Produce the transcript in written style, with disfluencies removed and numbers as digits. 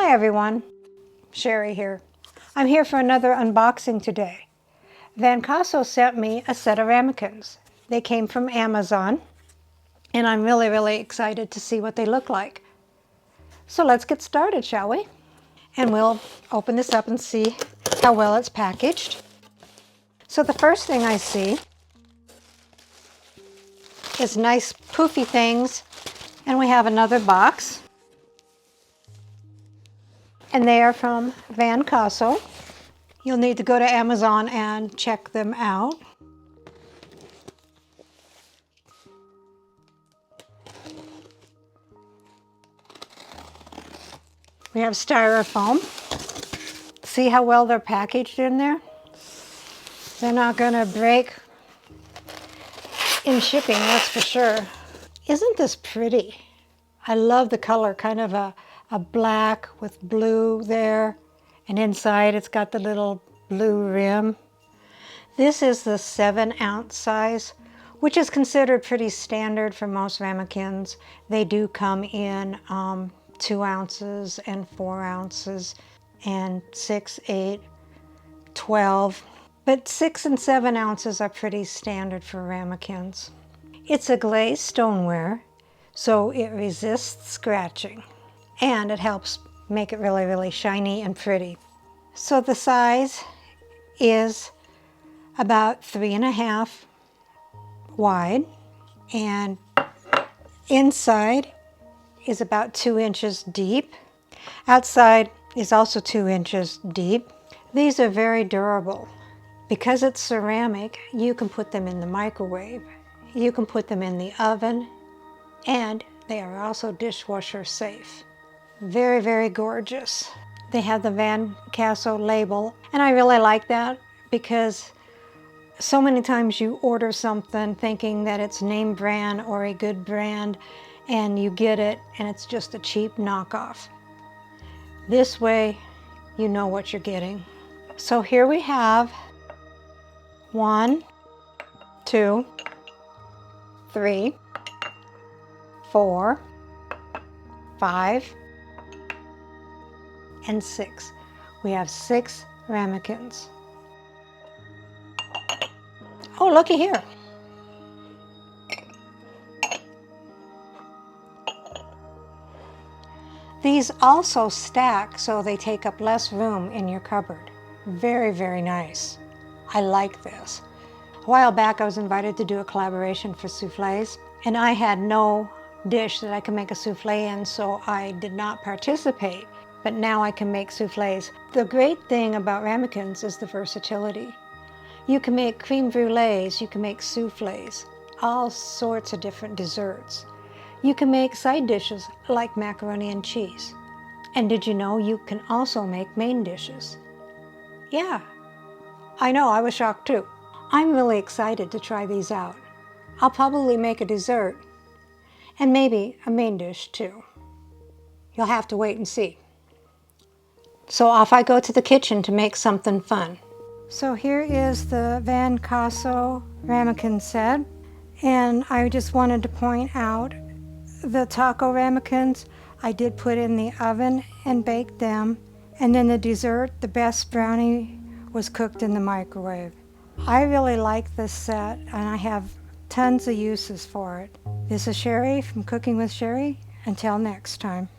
Hi everyone, Sherry here. I'm here for another unboxing today. Vancasso sent me a set of ramekins. They came from Amazon, and I'm really excited to see what they look like. So let's get started, shall we? And we'll open this up and see how well it's packaged. So the first thing I see is nice poofy things, and we have another box. And they are from Vancasso. You'll need to go to Amazon and check them out. We have styrofoam. See how well they're packaged in there? They're not gonna break in shipping, that's for sure. Isn't this pretty? I love the color, kind of a black with blue there. And inside it's got the little blue rim. This is the 7-ounce size, which is considered pretty standard for most ramekins. They do come in 2 ounces and 4 ounces and 6, 8, 12. But 6 and 7 ounces are pretty standard for ramekins. It's a glazed stoneware, so it resists scratching. And it helps make it really shiny and pretty. So the size is about 3.5 wide, and inside is about 2 inches deep. Outside is also 2 inches deep. These are very durable. Because it's ceramic, you can put them in the microwave. You can put them in the oven, and they are also dishwasher safe. Very gorgeous. They have the Vancasso label, and I really like that because so many times you order something thinking that it's name brand or a good brand, and you get it and it's just a cheap knockoff. This way you know what you're getting. So here we have 1, 2, 3, 4, 5, and 6. We have 6 ramekins. Oh, looky here. These also stack so they take up less room in your cupboard. Very nice. I like this. A while back I was invited to do a collaboration for soufflés, and I had no dish that I could make a soufflé in, so I did not participate. But now I can make soufflés. The great thing about ramekins is the versatility. You can make creme brulees, you can make soufflés, all sorts of different desserts. You can make side dishes like macaroni and cheese. And did you know you can also make main dishes? Yeah, I know, I was shocked too. I'm really excited to try these out. I'll probably make a dessert and maybe a main dish too. You'll have to wait and see. So off I go to the kitchen to make something fun. So here is the Vancasso ramekin set, and I just wanted to point out the taco ramekins I did put in the oven and baked them, and then the dessert, the best brownie, was cooked in the microwave. I really like this set, and I have tons of uses for it. This is Sherry from Cooking with Sherry. Until next time.